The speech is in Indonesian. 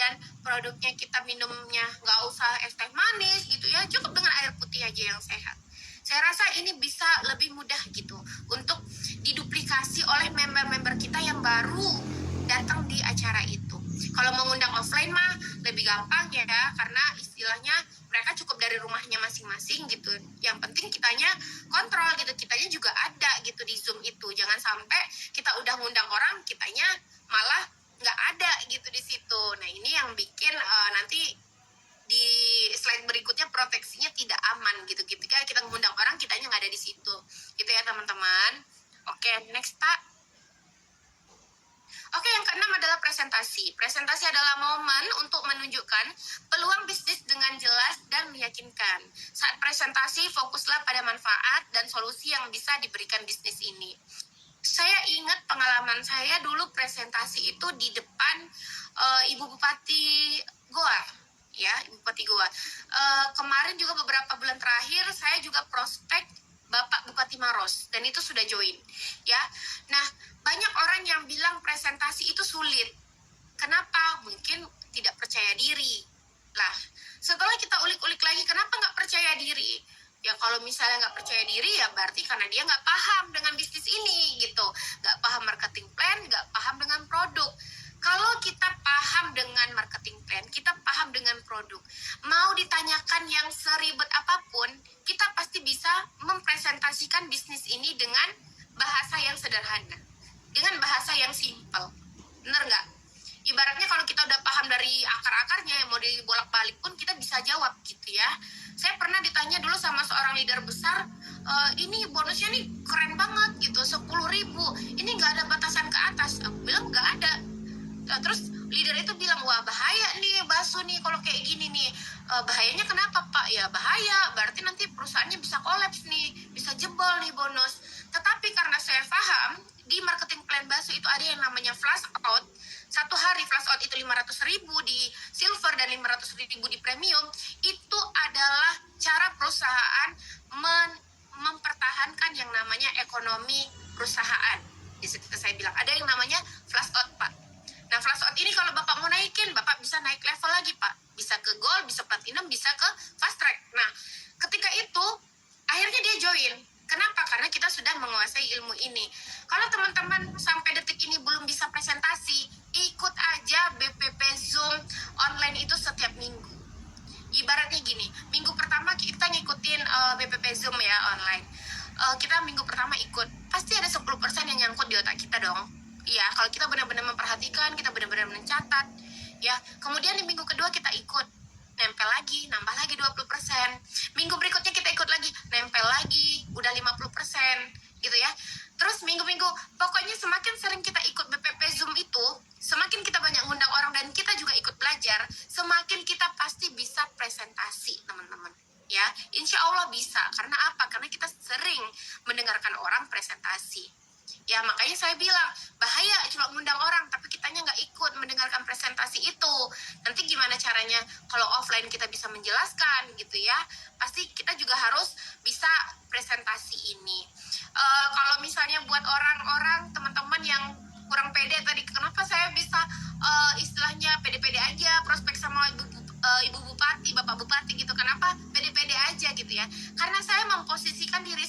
dan produknya kita minumnya nggak usah es teh manis gitu ya, cukup dengan air putih aja yang sehat. Saya rasa ini bisa lebih mudah gitu untuk diduplikasi oleh member-member kita yang baru datang di acara itu. Kalau mengundang offline mah lebih gampang ya, karena istilahnya mereka cukup dari rumahnya masing-masing gitu. Yang penting kitanya kontrol gitu, kitanya juga ada gitu di Zoom itu. Jangan sampai kita udah ngundang orang, kitanya malah nggak ada gitu di situ. Nah ini yang bikin nanti di slide berikutnya proteksinya tidak aman gitu. Ketika kita mengundang orang, kitanya nggak ada di situ. Gitu ya teman-teman. Oke, next Pak. Oke, yang keenam adalah presentasi. Presentasi adalah momen untuk menunjukkan peluang bisnis dengan jelas dan meyakinkan. Saat presentasi, fokuslah pada manfaat dan solusi yang bisa diberikan bisnis ini. Saya ingat pengalaman saya dulu presentasi itu di depan Ibu Bupati Goa. Ya, Ibu Bupati Goa. Kemarin juga beberapa bulan terakhir, saya juga prospek Bapak Bupati Maros, dan itu sudah join. Ya, nah banyak orang yang bilang presentasi itu sulit. Kenapa? Mungkin tidak percaya diri. Lah, setelah kita ulik-ulik lagi, kenapa nggak percaya diri? Ya kalau misalnya nggak percaya diri ya berarti karena dia nggak paham dengan bisnis ini gitu. Nggak paham marketing plan, nggak paham dengan produk. Kalau kita paham dengan marketing plan, kita paham dengan produk, mau ditanyakan yang seribet apapun, kita pasti bisa mempresentasikan bisnis ini dengan bahasa yang sederhana, dengan bahasa yang simple. Bener nggak? Ibaratnya kalau kita udah paham dari akar-akarnya, yang mau dibolak-balik pun kita bisa jawab gitu ya. Saya pernah ditanya dulu sama seorang leader besar, ini bonusnya nih keren banget gitu, 10.000, ini nggak ada batasan ke atas. Aku bilang nggak ada. Terus leader itu bilang, wah bahaya nih bakso nih kalau kayak gini nih. Bahayanya kenapa Pak? Ya bahaya, berarti nanti perusahaannya bisa kolaps nih, bisa jebol nih bonus. Tetapi karena saya paham, di marketing plan bakso itu ada yang namanya flash out. Satu hari flash out itu 500.000 di silver dan 500.000 di premium. Itu adalah cara perusahaan mempertahankan yang namanya ekonomi perusahaan. Di situ saya bilang, ada yang namanya flash out Pak. Nah, flash out ini kalau Bapak mau naikin, Bapak bisa naik level lagi, Pak. Bisa ke gold, bisa platinum, bisa ke fast track. Nah, ketika itu, akhirnya dia join. Kenapa? Karena kita sudah menguasai ilmu ini. Kalau teman-teman sampai detik ini belum bisa presentasi, ikut aja BPP Zoom online itu setiap minggu. Ibaratnya gini, minggu pertama kita ngikutin BPP Zoom ya online. Kita minggu pertama ikut, pasti ada 10% yang nyangkut di otak kita dong. Ya, kalau kita benar-benar memperhatikan, kita benar-benar mencatat, ya. Kemudian di minggu kedua kita ikut, nempel lagi, nambah lagi 20%. Minggu berikutnya kita ikut lagi, nempel lagi, udah 50%, gitu ya. Terus minggu-minggu, pokoknya semakin sering kita ikut BPP Zoom itu, semakin kita banyak ngundang orang dan kita juga ikut belajar, semakin kita pasti bisa presentasi, teman-teman. Ya, insya Allah bisa. Karena apa? Karena kita sering mendengarkan orang presentasi. Ya makanya saya bilang, bahaya cuma ngundang orang tapi kitanya nggak ikut mendengarkan presentasi itu. Nanti gimana caranya kalau offline kita bisa menjelaskan gitu ya. Pasti kita juga harus bisa presentasi ini. Kalau misalnya buat orang-orang, teman-teman yang kurang pede tadi, kenapa saya bisa istilahnya pede-pede aja prospek sama Ibu Bupati, Bapak Bupati gitu. Kenapa pede-pede aja gitu ya? Karena saya memposisikan diri